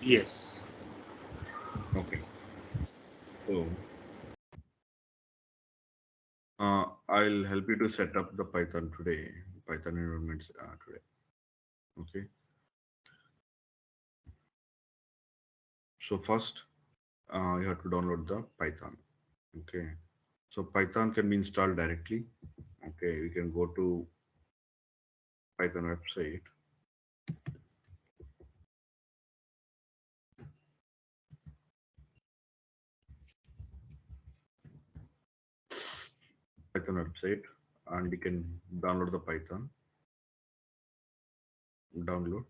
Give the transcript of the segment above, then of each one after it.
Yes. Okay. So I'll help you to set up the Python today, Python environments today. Okay. So first, you have to download the Python. Okay. So Python can be installed directly. Okay. We can go to Python website. Python website, and you can download the Python. Download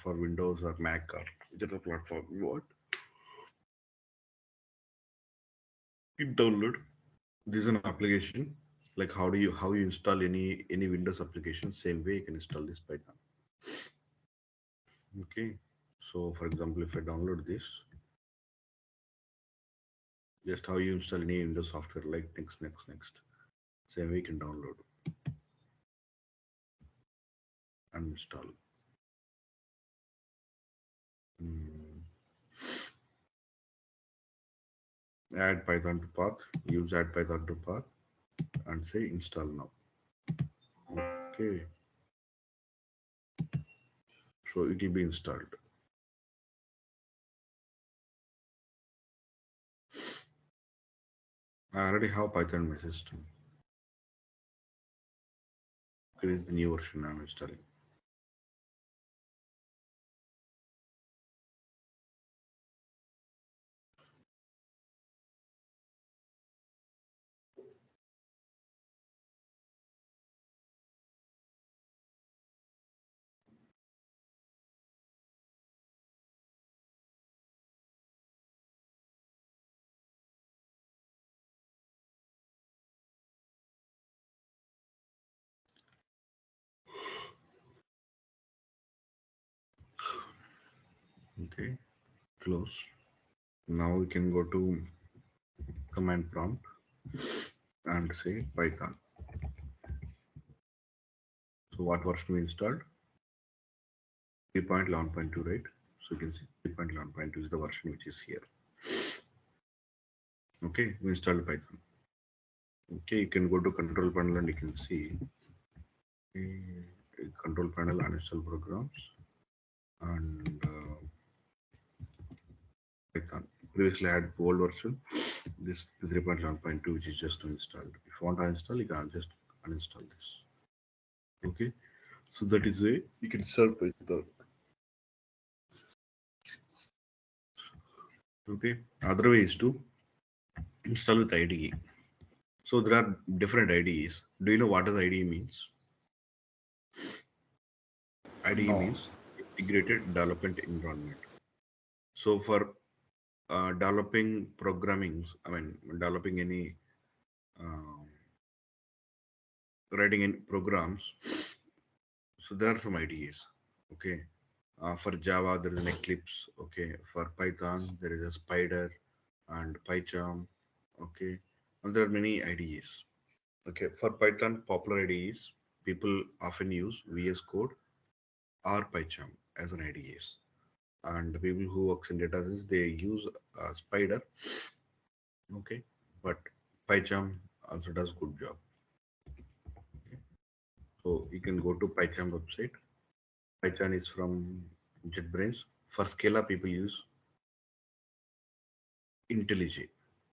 for Windows or Mac or whichever platform you want. Hit download. This is an application. Like how you install any Windows application, same way you can install this Python. Okay. So for example, if I download this, just how you install any Windows software, like next. Same way you can download and install. Mm. Add Python to path. Use add Python to path and say install now. Okay. So it will be installed. I already have Python in my system. This is the new version I'm installing. Okay, close. Now we can go to command prompt and say Python. So what version we installed? 3.11.2, right? So you can see 3.11.2 is the version which is here. Okay, we installed Python. Okay, you can go to control panel and you can see control panel uninstall programs and Python. Previously I had old version. This 3.11.2 which is just installed. If you want to install, you can just uninstall this. Okay, so that is way you can install Python. Okay, other way is to install with IDE. So there are different IDEs. Do you know what does IDE means? IDE No. means integrated development environment. So for developing programming, I mean developing any uh, writing in programs. So there are some IDEs. Okay. For Java there is an Eclipse. Okay. For Python there is a Spider and PyCharm. Okay. And there are many IDEs. Okay. For Python, popular IDEs people often use VS Code or PyCharm as an IDEs. And the people who works in data science they use Spider. Okay. But PyCharm also does good job. So you can go to PyCharm website. Python is from JetBrains. For Scala, people use IntelliJ.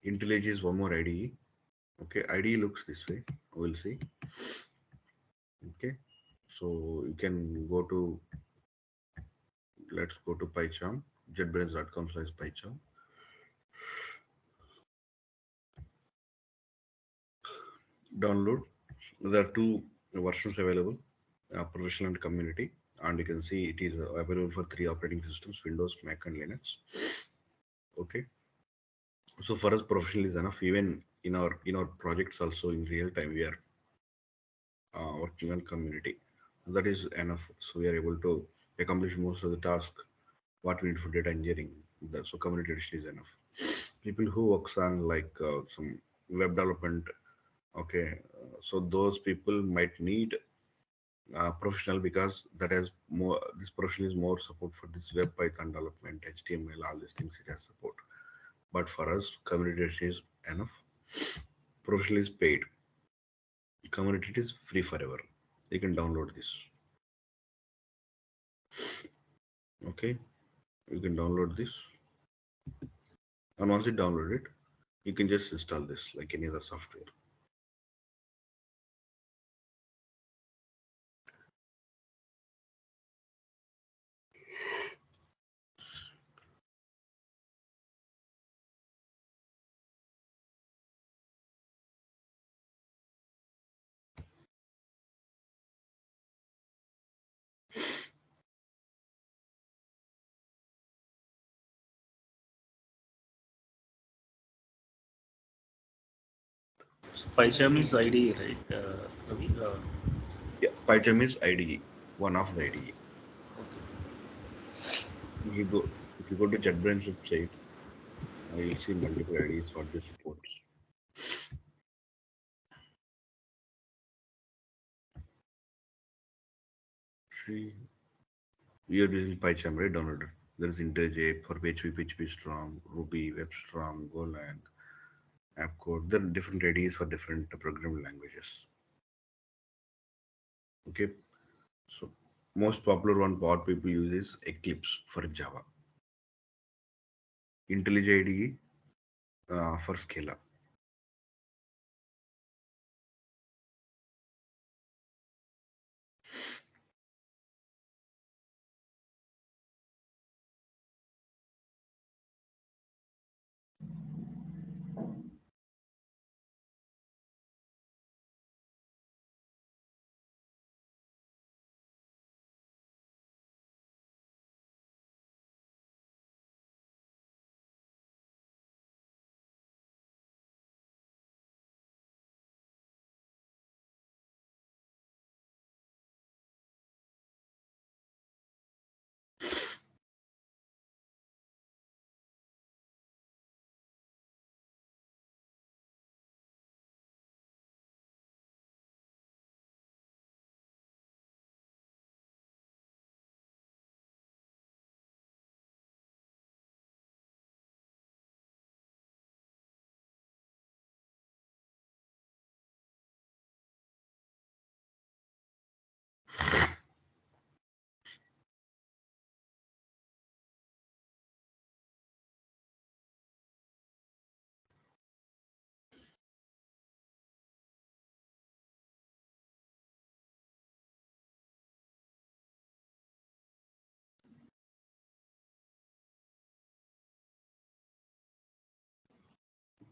IntelliJ is one more IDE. Okay, IDE looks this way. We'll see. Okay, so you can go to, let's go to PyCharm, jetbrains.com/PyCharm. Download. There are two versions available, professional and community. And you can see it is available for three operating systems, Windows, Mac, and Linux. Okay. So for us, professional is enough. Even in our projects, also in real time, we are working on community. That is enough. So we are able to accomplish most of the task what we need for data engineering. So community edition is enough. People who works on like some web development, okay, so those people might need Professional because that has more. This professional is more support for this web Python development, HTML, all these things it has support. But for us, community edition is enough. Professional is paid. Community is free forever. You can download this. Okay, you can download this, and once you download it, you can just install this like any other software. So PyCharm is IDE, right? Ravi? Yeah, PyCharm is IDE, one of the IDE. Okay. If you go, if you go to JetBrains website, you'll see multiple IDs what this supports. See, we are using PyCharm, right? Downloaded. There is IntelliJ for PHP, PHP Strong, Ruby, Web Strong, Golang, App Code. There are different IDs for different programming languages. Okay, so most popular one what people use is Eclipse for Java, IntelliJ IDE for Scala.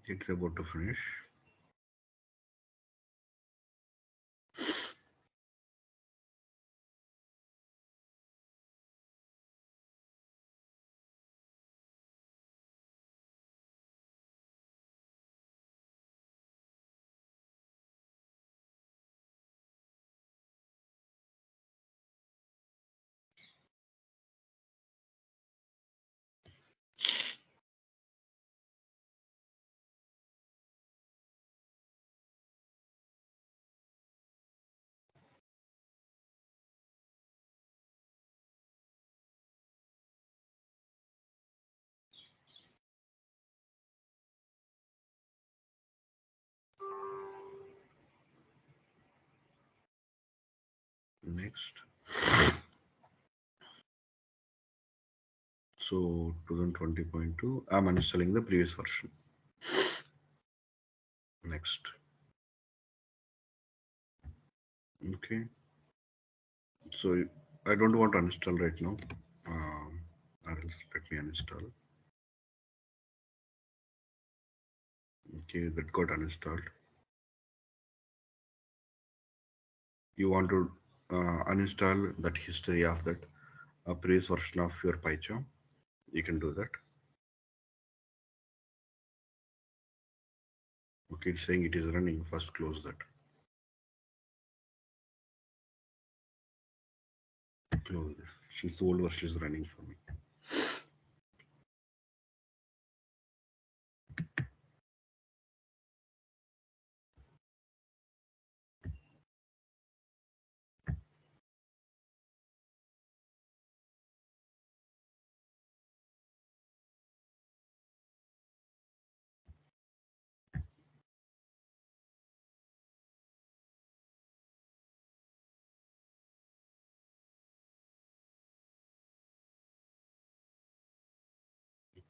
It's about to finish. Next. So 2020.2, I'm uninstalling the previous version. Next. Okay. So I don't want to uninstall right now. Or else let me uninstall. Okay, that got uninstalled. You want to uninstall that history of that previous version of your PyCharm. You can do that. Okay, it's saying it is running. First close that. Close this. Since the old version is running for me.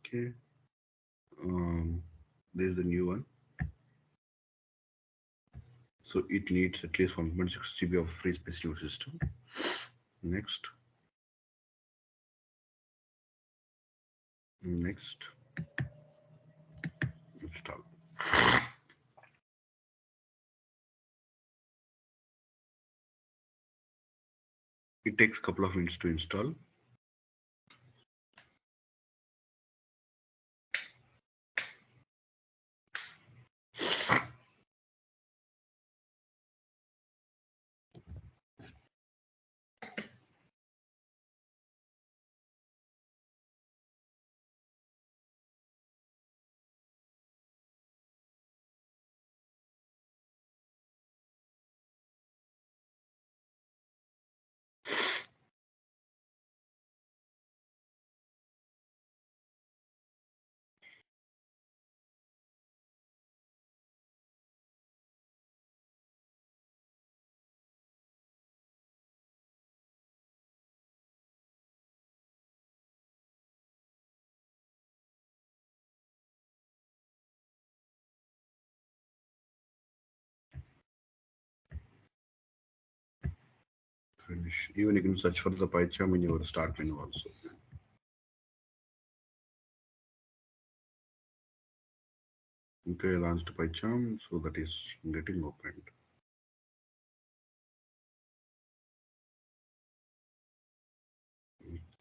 Okay. This is the new one. So it needs at least 1.6 GB of free space in your system. Next. Next. Install. It takes a couple of minutes to install. Finish. Even you can search for the PyCharm in your start menu also. Okay, I launched PyCharm, so that is getting opened.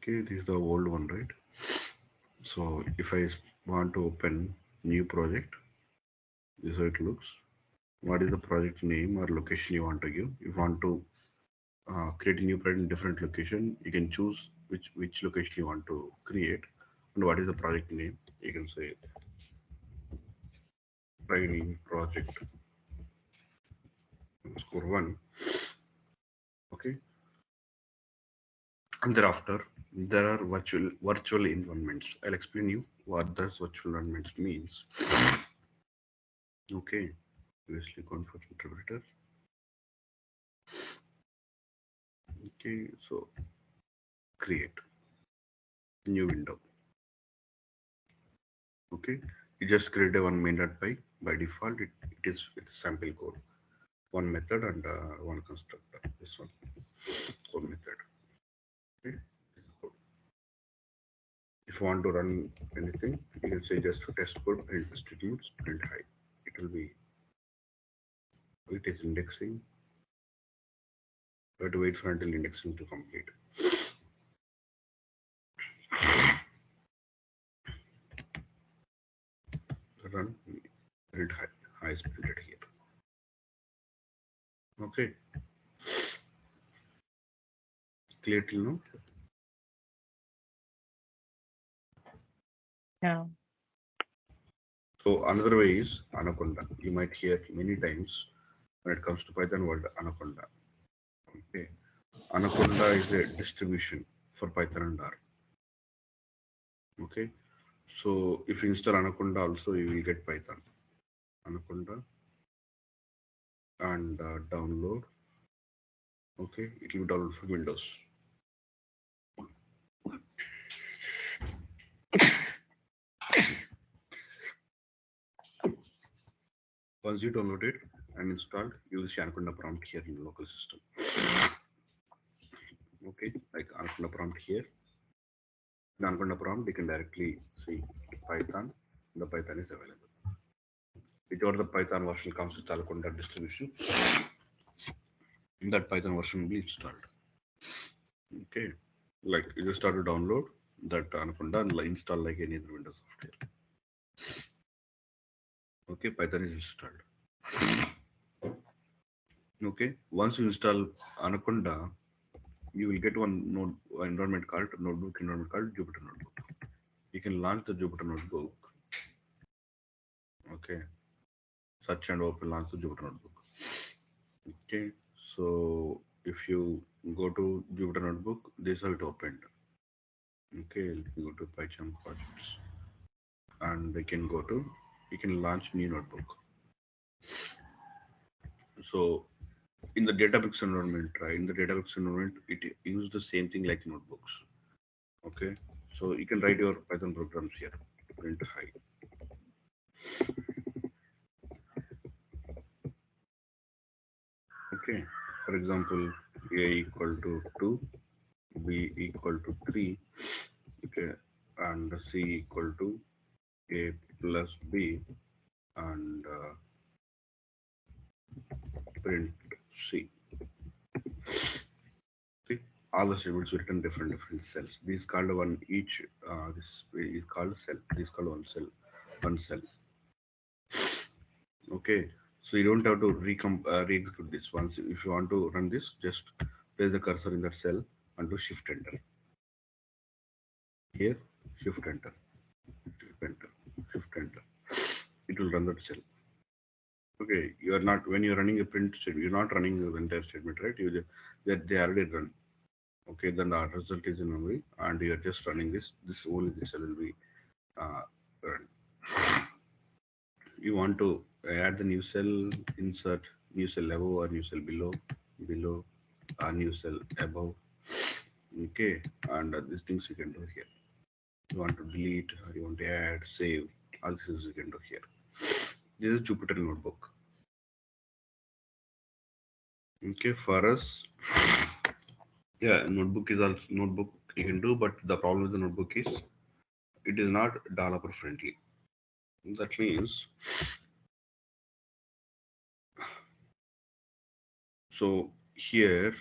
Okay, this is the old one, right? So if I want to open new project, this is how it looks. What is the project name or location you want to give? If you want to create a new project in different location, you can choose which location you want to create, and what is the project name. You can say training project score one. Okay, and thereafter there are virtual environments. I'll explain you what does virtual environments means. Okay, previously config interpreter. Okay, so create new window. Okay, you just create a one main.py. By default it is with sample code, one method and one constructor. This one method. Okay, this is code. If you want to run anything, you can say just test code print students print high. It will be, it is indexing. You have to wait for until indexing to complete. Run print high is printed here. Okay, clear till now. Yeah. So another way is anaconda. You might hear many times when it comes to Python word anaconda. Okay, anaconda is a distribution for Python and R. Okay, so if you install anaconda also, you will get Python anaconda and download. Okay, it will download for Windows. Once you download it and installed, you will see anaconda prompt here in the local system. Okay, like anaconda prompt here. In anaconda prompt, you can directly see Python. The Python is available. Whichever the Python version comes with anaconda distribution, that Python version will be installed. Okay, like you just start to download that anaconda and install like any other Windows software. Okay, Python is installed. Okay, once you install anaconda, you will get one node environment called notebook environment called Jupyter Notebook. You can launch the Jupyter Notebook. Okay, search and open launch the Jupyter Notebook. Okay, so if you go to Jupyter Notebook, this is how it opened. Okay, let me go to PyCharm projects and you can launch new notebook. So in the Databricks environment, right? In the Databricks environment, it uses the same thing like notebooks. Okay, so you can write your Python programs here. print high. Okay, for example, a equal to 2, b equal to 3, okay, and c equal to a plus b, and print c. See, all the statements written different cells. This is called one each. This is called cell. This is called one cell. One cell. Okay. So you don't have to re-execute this. Once if you want to run this, just place the cursor in that cell and do shift enter. Here, shift enter, shift enter, shift enter. It will run that cell. Okay, you are not when you're running a print statement, you're not running the entire statement, right? You just that they already run. Okay, then the result is in memory, and you are just running this. This only this cell will be run. You want to add the new cell, insert new cell above or new cell below or new cell above. Okay, and these things you can do here. You want to delete or you want to add, save, all these things you can do here. This is Jupyter notebook. Okay, for us, yeah, notebook is also notebook you can do, but the problem with the notebook is it is not developer friendly. That means, so here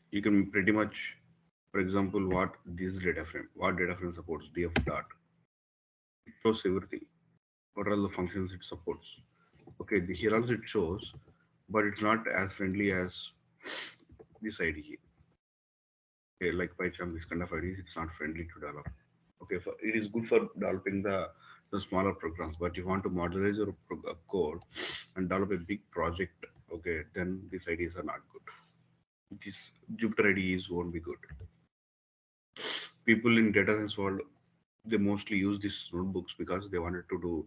you can pretty much, for example, what data frame supports, df dot, it shows everything, what are the functions it supports. Okay, here also it shows, but it's not as friendly as this IDE. Okay, like PyCharm, this kind of IDEs, it's not friendly to develop. Okay, it is good for developing the smaller programs, but you want to modularize your code and develop a big project, okay, then these IDEs are not good. This Jupyter IDEs won't be good. People in data science world, they mostly use these notebooks because they wanted to do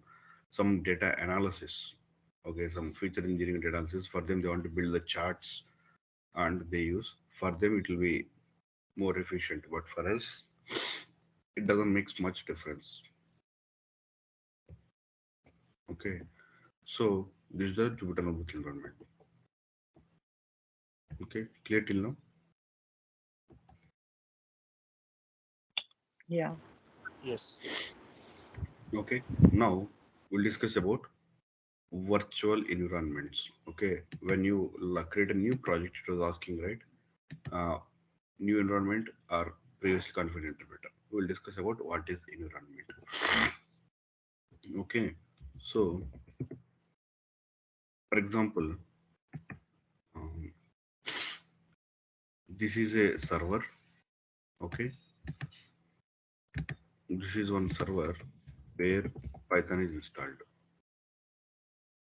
some data analysis. Okay, some feature engineering data analysis. For them, they want to build the charts and they use. For them, it will be more efficient. But for us, it doesn't make much difference. Okay, so this is the Jupyter notebook environment. Okay, clear till now? Yeah. Yes. Okay, now we'll discuss about virtual environments. Okay, when you create a new project, it was asking, right? Uh, New environment or previously configured interpreter. We'll discuss about what is environment. Okay, so for example, um, this is a server. Okay, this is one server where Python is installed.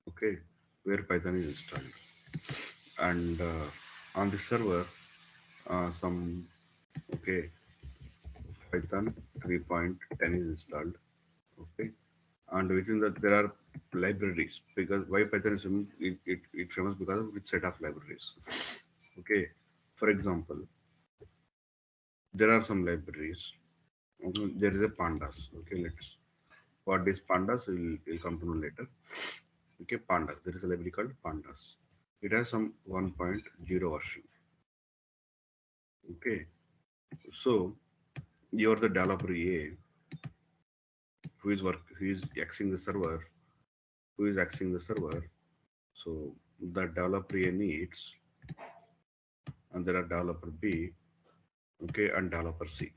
Okay, where Python is installed, and on the server, some okay Python 3.10 is installed. Okay, and within that there are libraries, because why Python is it famous because of its set of libraries. Okay, for example, there are some libraries. There is a pandas. Okay, let's what is pandas we'll come to know later. Okay, pandas, there is a library called pandas. It has some 1.0 version. Okay, so you're the developer A who is accessing the server, who is accessing the server. So the developer A needs, and there are developer B, okay, and developer C.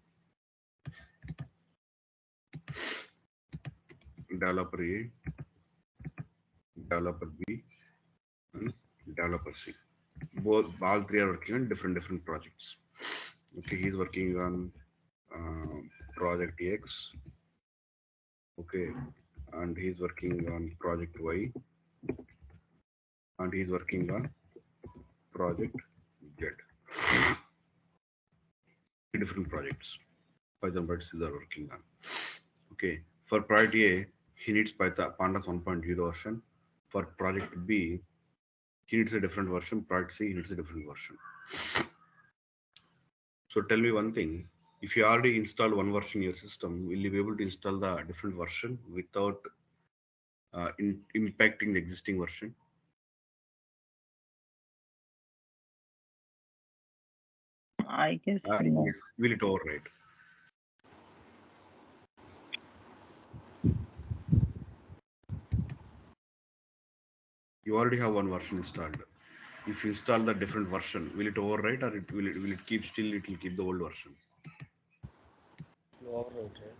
Developer A, developer B, and developer C. All three are working on different projects. Okay, he's working on uh, project X. Okay, and he's working on project Y, and he's working on project Z. Different projects. Python projects they are working on. Okay, for project A, he needs Python Pandas 1.0 version. For project B, he needs a different version. Project C, he needs a different version. So tell me one thing. If you already installed one version in your system, will you be able to install the different version without impacting the existing version? I guess Will no. it override? You already have one version installed. If you install the different version, will it overwrite, or will it keep still? It will keep the old version. Override, right?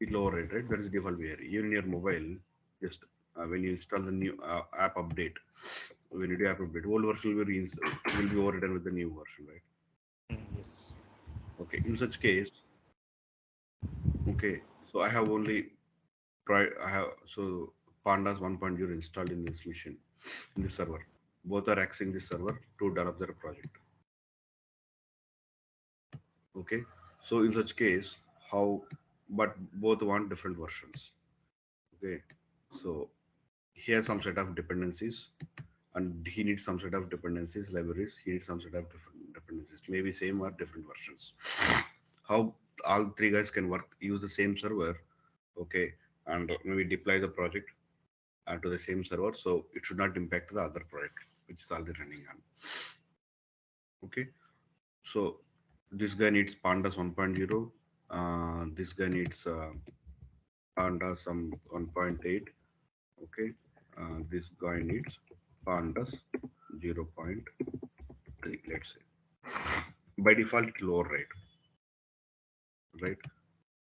It will overwrite, right? That is default behavior. Even in your mobile, just when you install the new app update, when you do app update, old version will be overwritten with the new version, right? Yes. Okay. In such case, okay. So I have only tried. I have so pandas 1.0 installed in this machine, in this server. Both are accessing this server to develop their project. Okay. So in such case, how? But both want different versions. Okay. So he has some set of dependencies, and he needs some set of dependencies libraries. He needs some set of different dependencies, maybe same or different versions. How all three guys can work, use the same server, okay, and maybe deploy the project to the same server, so it should not impact the other project which is already running on. Okay, so this guy needs pandas 1.0. This guy needs pandas some 1.8. Okay, this guy needs pandas 0.3, let's say. By default it will override, right?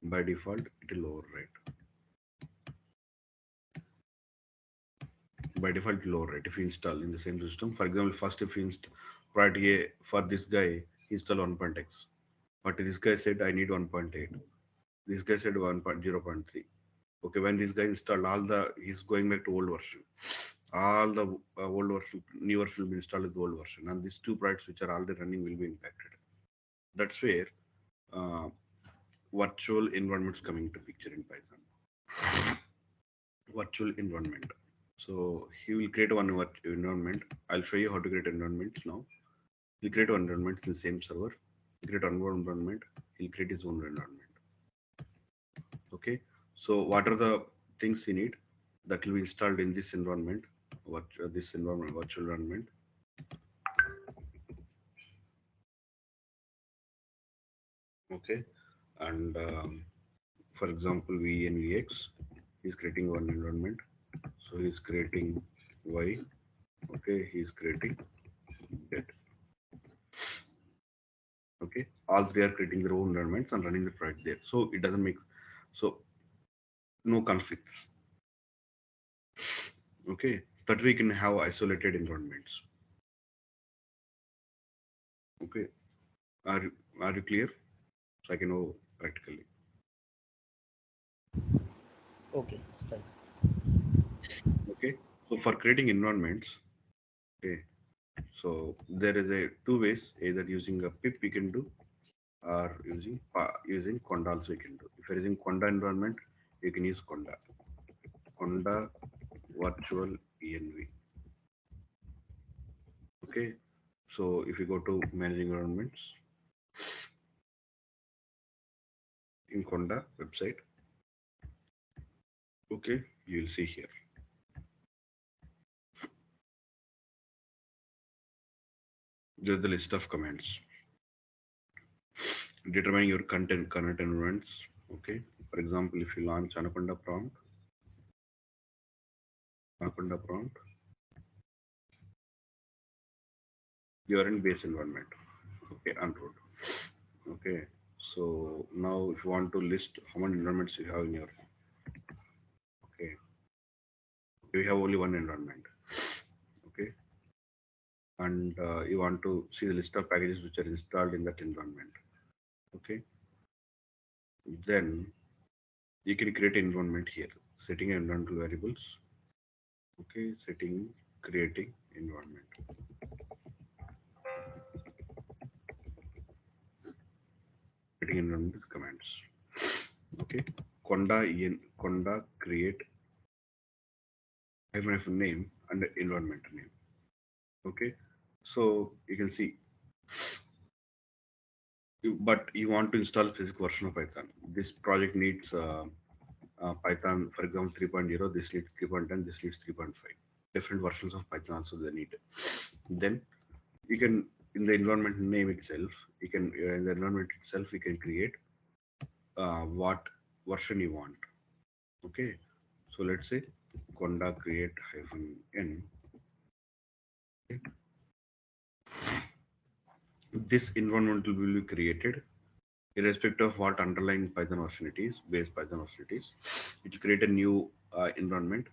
By default it will override. By default it will override if you install in the same system. For example, first if you install project A for this guy, install 1.x, but this guy said I need 1.8. This guy said 1.0.3. Okay, when this guy installed all the, he's going back to old version. All the old version, new version will be installed with old version, and these two projects which are already running will be impacted. That's where uh, virtual environments coming to picture in Python. Virtual environment. So he will create one environment. I'll show you how to create environments now. He'll create one environment in the same server. He'll create one more environment. He'll create his own environment. Okay. So what are the things he need that will be installed in this environment? What this environment, virtual environment. Okay. And for example, V and Vx, he's creating one environment. So he's creating Y. Okay. He's creating Z. Okay, all three are creating their own environments and running the project there, so it doesn't make, so no conflicts. Okay, that we can have isolated environments. Okay, are you clear? So I can know practically. Okay, it's fine. Okay, so for creating environments, okay, so there is a two ways, either using a pip we can do, or using conda also you can do. If you're using conda environment, you can use conda virtual env. Okay, so if you go to manage environments in conda website, okay, you will see here. There's the list of commands. Determine your content current environments. Okay, for example, if you launch anaconda prompt, you are in base environment. Okay, on root. Okay, so now if you want to list how many environments you have in your, okay, we have only one environment. Okay, and you want to see the list of packages which are installed in that environment. Okay, then you can create an environment here, setting environmental variables. Okay, setting, creating environment. Creating environment commands. Okay, conda create hyphen name and environment name. Okay, so you can see but you want to install physical version of Python. This project needs Python, for example, 3.0. This needs 3.10. This needs 3.5. Different versions of Python also they need. Then you can, in the environment name itself, you can in the environment itself you can create what version you want. Okay, so let's say conda create hyphen n. Okay. This environment will be created irrespective of what underlying Python version it is, base Python version it is. It will create a new environment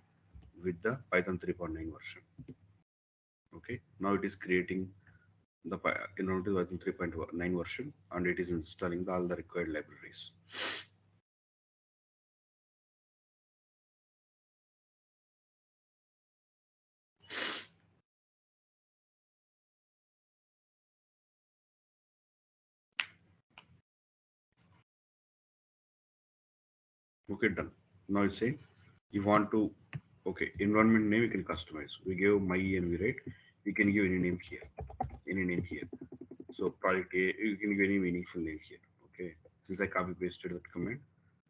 with the Python 3.9 version. Okay, now it is creating the environment with Python 3.9 version, and it is installing all the required libraries. Okay, done. Now it's saying you want to, okay, environment name you can customize. We give my env, right? You can give any name here, any name here. So project A, you can give any meaningful name here. Okay, since I copy pasted that command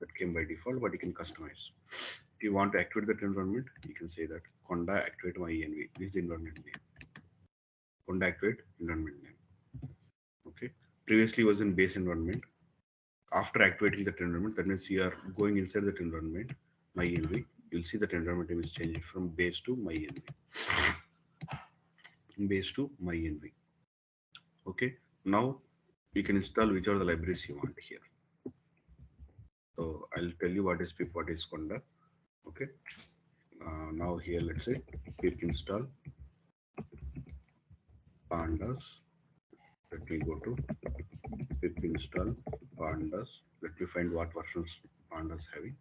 that came by default, but you can customize. If you want to activate that environment, you can say that conda activate my env. This is the environment name. Conda activate environment name. Okay, previously was in base environment. After activating that environment, that means you are going inside that environment, my env. You'll see that environment name is changed from base to my env. Base to my env. Okay, now you can install which are the libraries you want here. So I'll tell you what is pip, what is conda. Okay. Now here, let's say pip install pandas. Let me go to pip install pandas. Let me find what versions pandas having.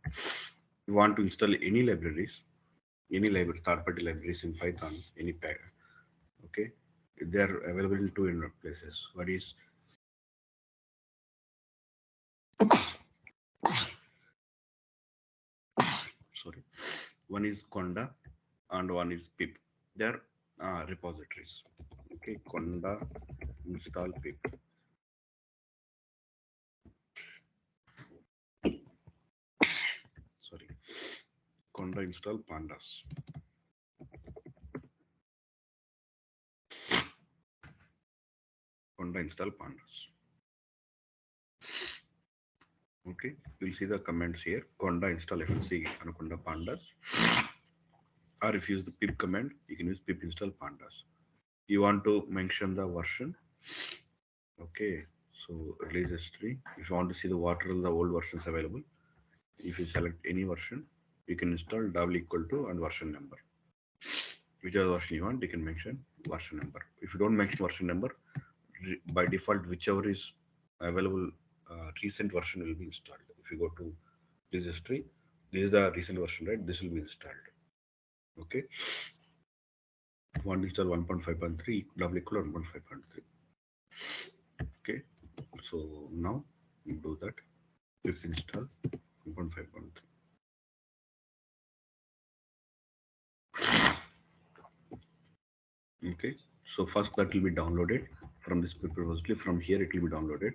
You want to install any libraries, any library, third-party libraries in Python, any pack. Okay, they are available in two places. What is, sorry, one is conda and one is pip. They are repositories. Okay, conda install pip. Sorry, conda install pandas. Conda install pandas. Okay, you'll see the comments here. Conda install fsc anaconda pandas. Or if you use the pip command, you can use pip install pandas. You want to mention the version. Okay, so release history. If you want to see the what are the old versions available, if you select any version, you can install double equal to and version number. Whichever version you want, you can mention version number. If you don't mention version number, by default, whichever is available, recent version will be installed. If you go to this history, this is the recent version, right? This will be installed. Okay. Want to install 1.5.3, double equal 1.5.3. Okay. So now you do that. Pip install 1.5.3. Okay. So first that will be downloaded from this pip repository. From here it will be downloaded.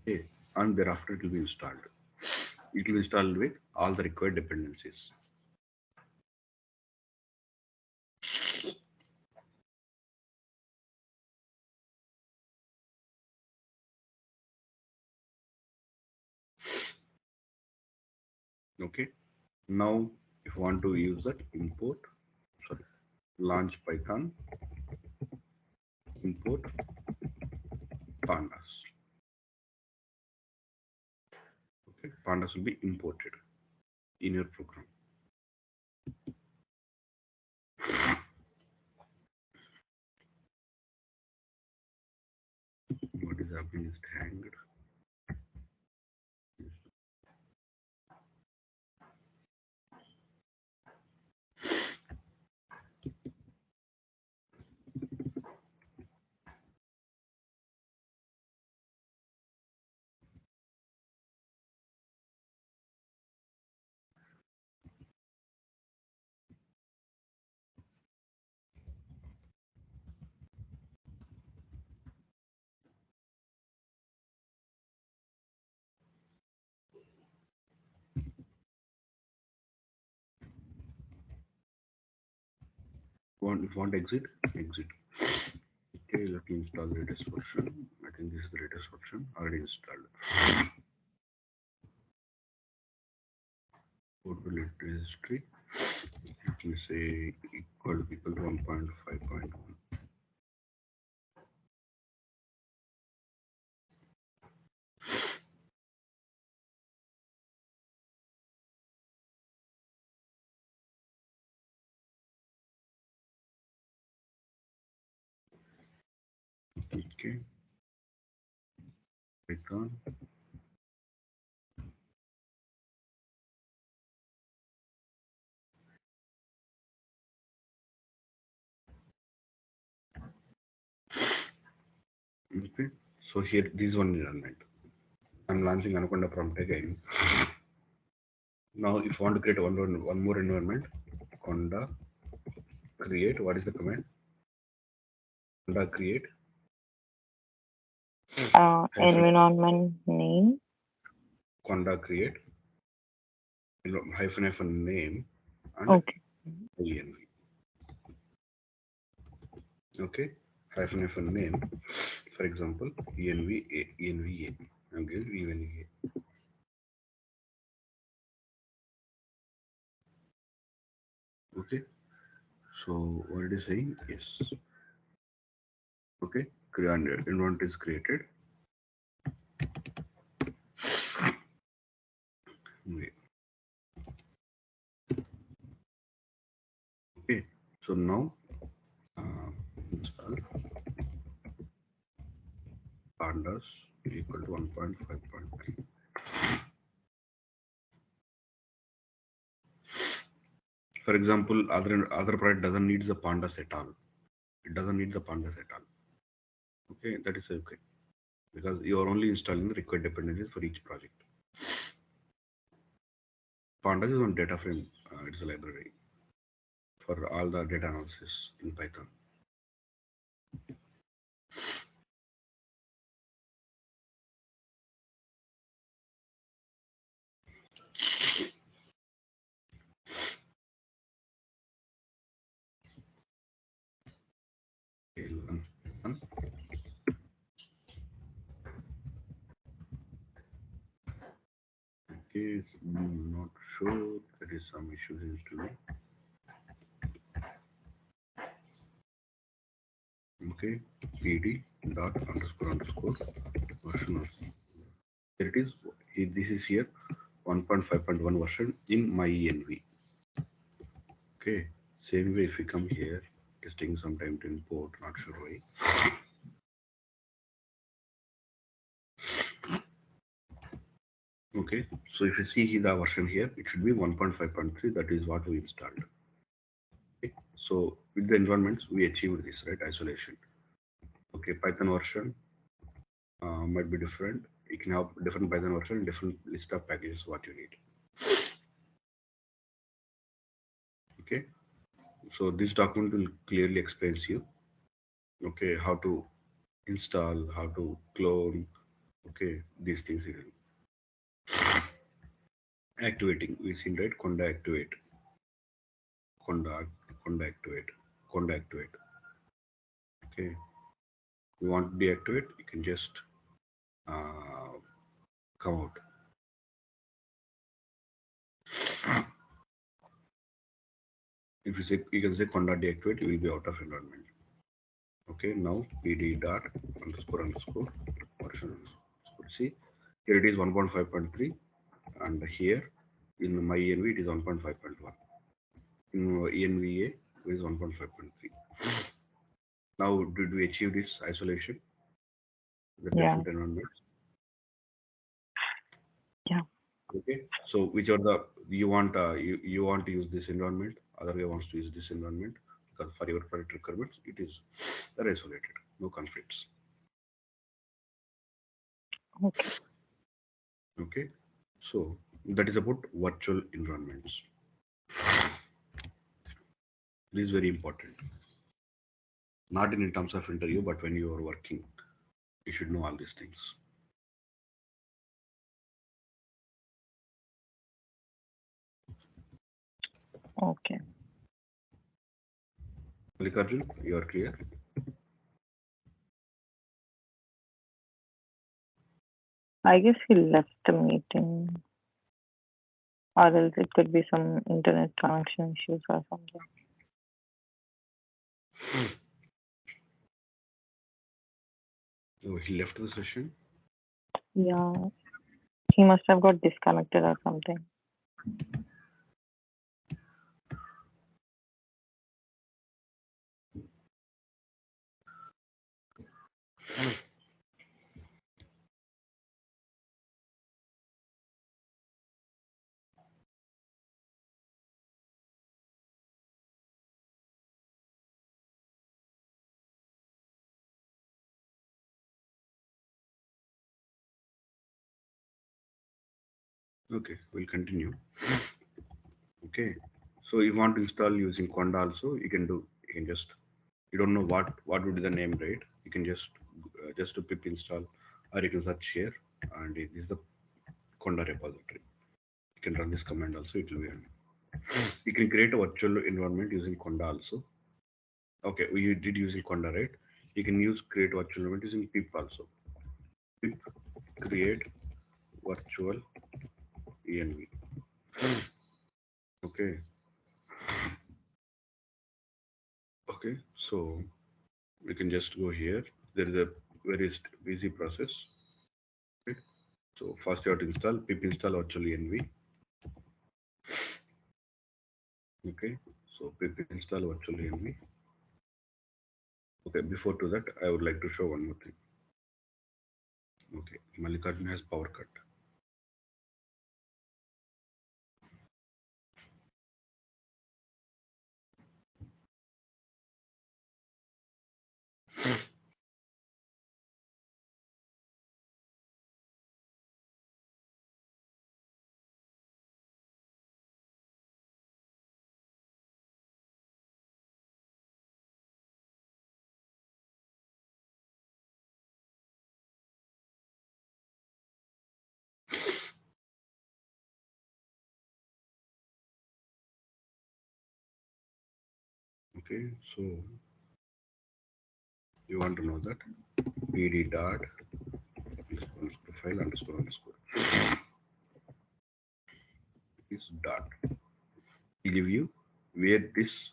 Okay. And thereafter it will be installed. It will be installed with all the required dependencies. Okay. Now if you want to use that, import, sorry, launch Python, import pandas. Okay. Pandas will be imported in your program. What is happening is hanged. If you want exit, exit. Okay, let me install the latest version. I think this is the latest version already installed. Go to latest history. Let me say equal to 1.5.1. Okay, Python. Okay, so here this one environment. I'm launching Anaconda prompt again. Now, if you want to create one more environment, conda create. What is the command? Conda create hyphen Environment name. conda create hyphen name and Okay. env. Okay, hyphen name. For example, enva. I'm giving enva. Okay, so what it is saying? Yes. Okay, environment is created. Wait. Okay, so now install pandas equal to 1.5.3. For example, other product doesn't need the pandas at all. It doesn't need the pandas at all. Okay, that is okay because you are only installing the required dependencies for each project. Pandas is one data frame. It's a library for all the data analysis in Python. Okay, okay, I'm not sure there is some issues installed. Okay, pd dot underscore version of here it is. This is here 1.5.1 version in my env. Okay, same way if we come here, it's taking some time to import, not sure why. Okay, so if you see the version here, it should be 1.5.3. That is what we installed. Okay, so with the environments, we achieved this, right? Isolation. Okay, Python version might be different. You can have different Python version, different list of packages what you need. Okay, so this document will clearly explains you. Okay, how to install, how to clone. Okay, these things. Activating, we seen right? Conda activate, conda, conda activate, conda activate. Okay, you want to deactivate, you can just come out. If you say, you can say conda deactivate, you will be out of environment. Okay, now pd dot underscore version underscore. See, here it is 1.5.3, and here in my env it is 1.5.1. In enva it is 1.5.3. Now, did we achieve this isolation? The Yeah. different environments. Yeah. Okay, so which are the you want you want to use this environment, other way wants to use this environment because for your product requirements it is they're isolated, no conflicts. Okay. Okay, so that is about virtual environments. This is very important, not in terms of interview, but when you are working, you should know all these things. Okay. Mallikarjun, you are clear? I guess he left the meeting, or else it could be some internet connection issues or something. Oh, he left the session. Yeah, he must have got disconnected or something. Okay, we'll continue. Okay, so you want to install using conda also, you can do. You can just, you don't know what would be the name, right? You can just do pip install, or you can search here, and this is the conda repository. You can run this command also. It will be run. You can create a virtual environment using conda also. Okay, we did using conda, right? You can use create virtual environment using pip also. Pip create virtual env. Okay, okay. So we can just go here. There is a very easy process. Okay. So first you have to install pip install virtual env. Okay. So pip install virtual env. Okay. Before to that, I would like to show one more thing. Okay. Mallikarjun has power cut. Okay. So you want to know that pd dot profile underscore is dot. Will give you where this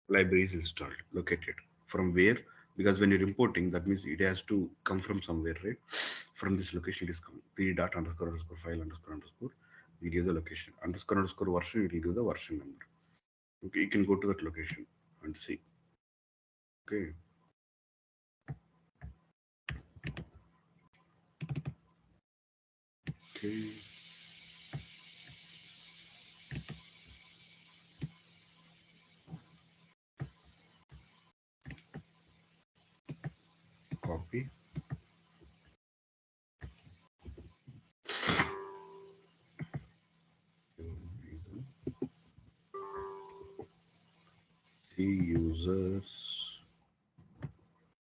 library is installed, located from where, because when you're importing, that means it has to come from somewhere, right? From this location it is come pd dot underscore file underscore we give the location underscore version, it will give the version number. Okay, you can go to that location and see. Okay, okay, copy, see users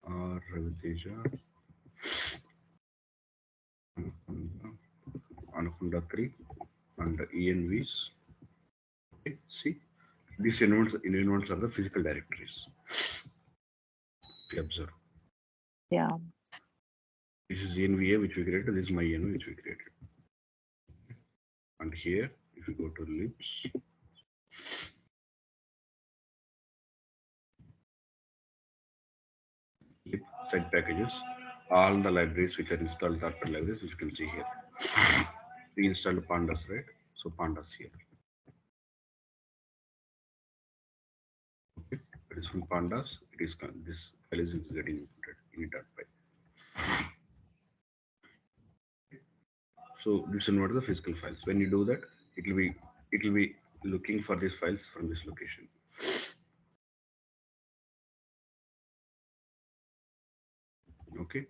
are Raviteja, anaconda 3 and envs. Okay, see, these environments are the physical directories. If you observe, Yeah. this is NVA which we created, this is my NV which we created. And here, if you go to libs, lib side packages, all the libraries which are installed, third libraries, which you can see here. We installed pandas, right? So pandas here. Okay, it is from pandas. It is this file is getting inputted in .py. So this is not the physical files. When you do that, it will be looking for these files from this location. Okay,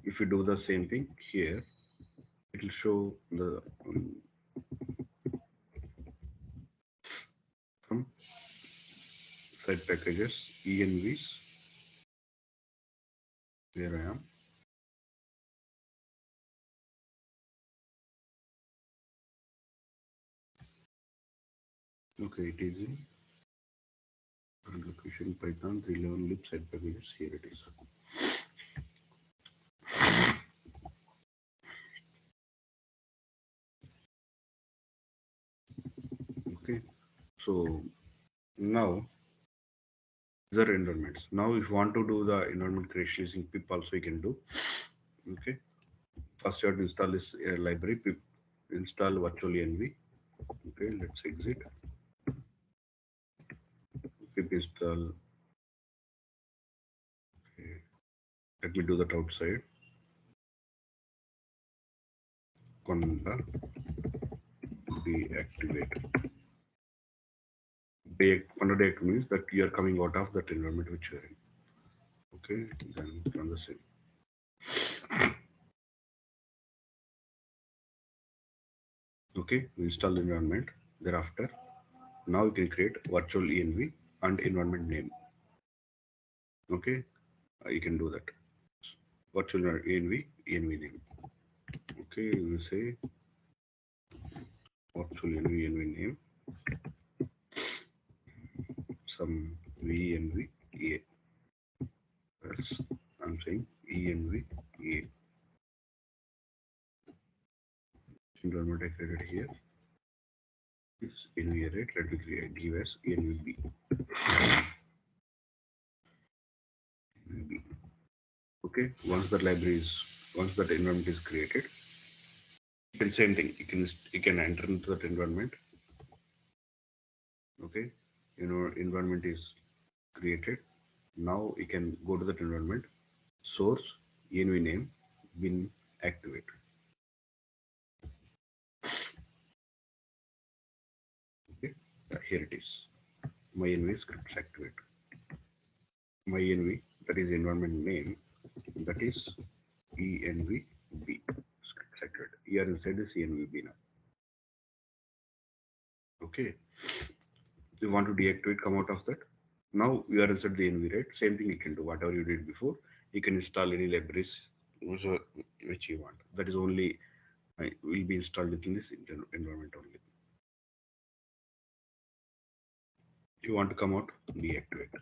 if you do the same thing here, it will show the from side packages envs. Here I am. Okay, it is in And location Python 311 lib set packages. Here it is. Okay, so now these are environments. Now, if you want to do the environment creation using pip, also you can do. Okay, first you have to install this library pip install virtual env. Okay, let's exit. Pip install. Okay. Let me do that outside. Conda deactivate. Conda deactivate means that you are coming out of that environment which you are in. Okay, then run the same. Okay, we install the environment. Thereafter, now you can create virtual env and environment name. Okay, you can do that. Virtual env name. Okay, we say virtual env name some venv a. Else I'm saying env a. Environment I created here is env rate. Let me give as envb. Okay, once that library is once that environment is created, you can same thing. You can enter into that environment. Okay, environment is created. Now you can go to that environment, source, env name, bin activate. Okay, here it is. My env scripts activate. My env, that is environment name, that is envb scripts activate. Here inside this envb now. Okay, you want to deactivate, come out of that. Now you are inside the env, right? Same thing you can do. Whatever you did before, you can install any libraries which you want. That is only will be installed within this environment only. If you want to come out, deactivate.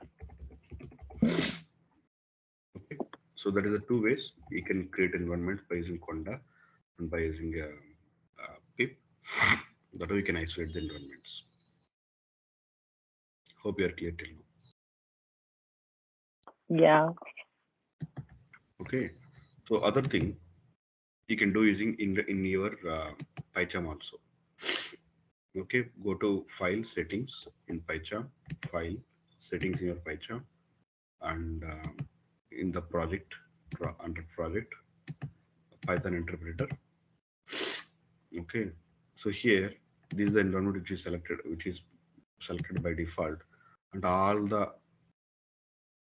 Okay. So that is the two ways you can create environments by using conda and by using pip. That way you can isolate the environments. Hope you are clear till now. Yeah. Okay. So other thing you can do using in your PyCharm also. Okay, go to file settings in PyCharm, file settings in your PyCharm, and in the project under project Python interpreter. Okay, so here this is the environment which is selected by default, and all the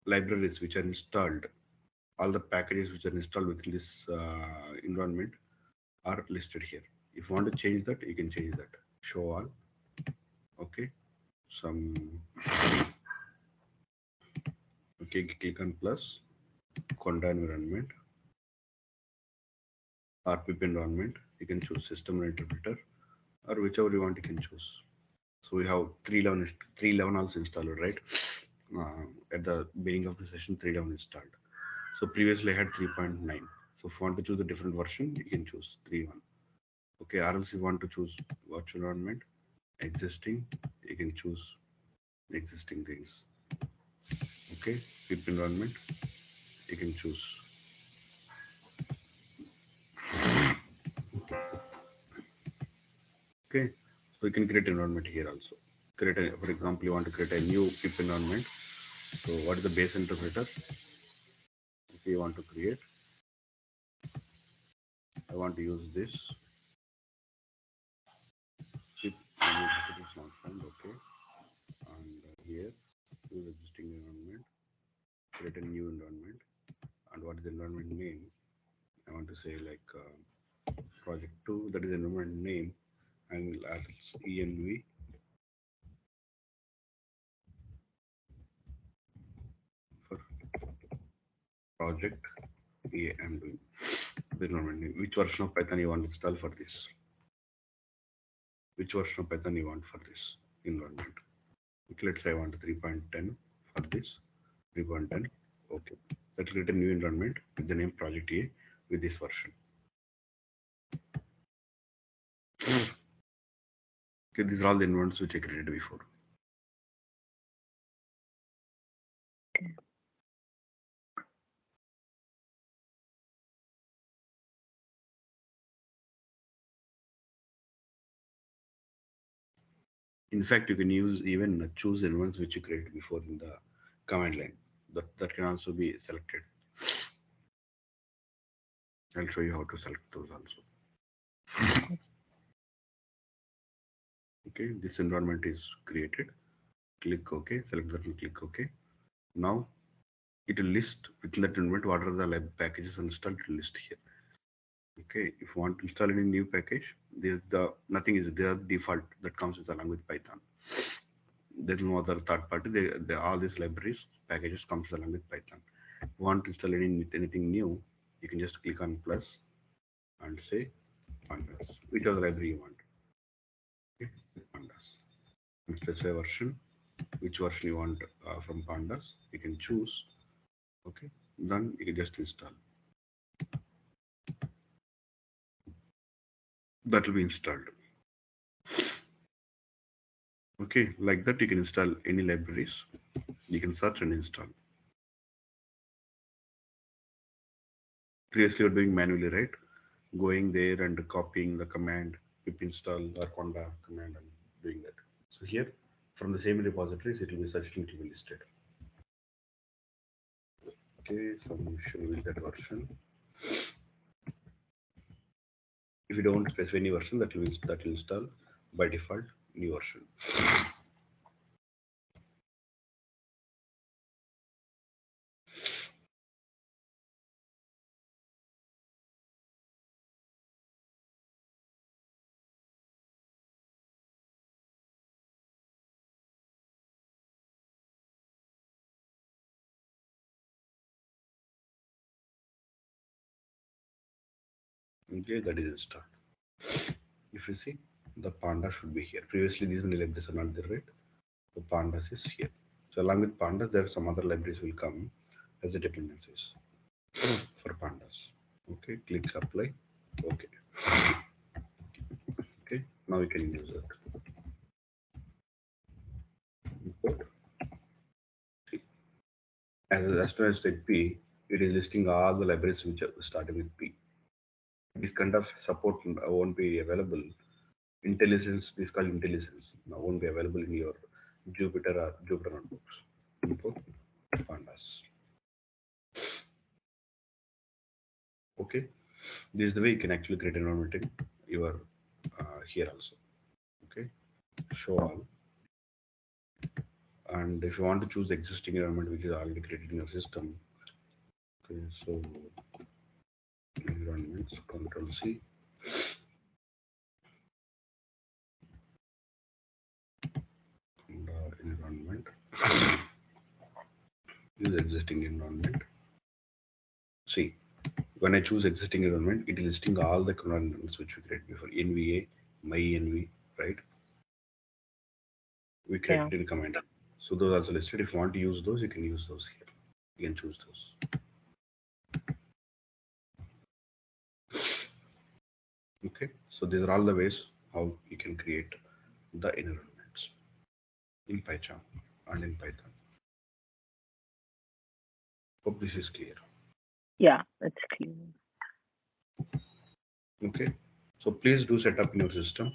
libraries which are installed, all the packages which are installed within this environment are listed here. If you want to change that, you can change that. Show all. Okay, some. Okay, click on plus conda environment or pip environment. You can choose system interpreter or whichever you want. You can choose. So we have 311 also installed, right? At the beginning of the session, 311 installed. So previously I had 3.9. So if you want to choose a different version, you can choose 3.1. Okay, or else you want to choose virtual environment, existing, you can choose existing things. Okay, pip environment, you can choose. Okay, so you can create environment here also. For example, you want to create a new pip environment. So what is the base interpreter? If you want to create, I want to use this pip interpreter is not found. Okay, and here use existing environment, create a new environment, and what is the environment name? I want to say like project 2, that is environment name. I will add env for project A I'm doing the environment name. Which version of Python you want to install for this? Which version of Python you want for this environment? Okay, let's say I want 3.10. of this. Ribbon done. Okay. Let's create a new environment with the name project A with this version. Okay, these are all the environments which I created before. In fact, you can use even choose environments which you created before in the command line. That can also be selected. I'll show you how to select those also. Okay, this environment is created. Click OK, select that and click OK. Now it will list within that environment what are the lab packages installed. It will list here. Okay, if you want to install any new package, there's nothing is there default that comes with along with Python. There's no other third party. All these libraries packages comes along with Python. If you want to install anything new, you can just click on plus and say pandas, whichever library you want. Okay, pandas. And specify version, which version you want from pandas. You can choose. Okay, then you can just install. That will be installed. Okay, like that you can install any libraries. You can search and install. Previously, you're doing manually, right? Going there and copying the command pip install or conda command and doing that. So here, from the same repositories, it will be searched and it will be listed. Okay, some issue with that version. If you don't specify any version, that will install by default new version. Okay, that is installed. If you see, the panda should be here. Previously, these many libraries are not there, right? The pandas is here. So along with pandas, there are some other libraries will come as the dependencies for pandas. Okay, click apply. Okay. Okay, now we can use it. Import. See, as soon as type P, it is listing all the libraries which are starting with P. This kind of support won't be available. IntelliSense, this called IntelliSense, now won't be available in your Jupyter or Jupyter notebooks. Import pandas. Okay, this is the way you can actually create an environment in your here also. Okay, show all. And if you want to choose the existing environment which is already created in your system, okay, so environments, Control C. And, environment. Use existing environment. See, when I choose existing environment, it is listing all the environments which we created before. NVA, MyNV, right? We created in command. So those are also listed. If you want to use those, you can use those here. You can choose those. Okay, so these are all the ways how you can create the environments in PyCharm and in Python. Hope this is clear. Yeah, it's clear. Okay, so please do set up in your system,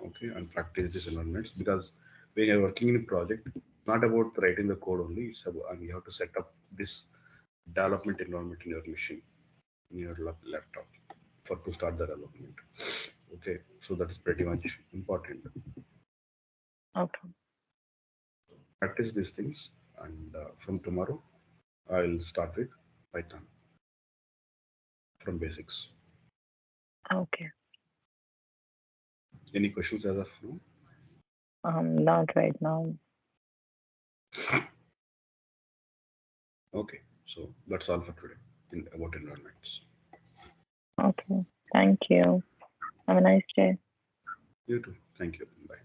okay, and practice these environments, because when you're working in a project, not about writing the code only, it's about, and you have to set up this development environment in your machine, in your laptop, for to start the development. Okay, so that is pretty much important. Okay. Practice these things, and from tomorrow, I'll start with Python from basics. Okay. Any questions as of now? Not right now. Okay, so that's all for today about environments. Okay. Thank you. Have a nice day. You too. Thank you. Bye.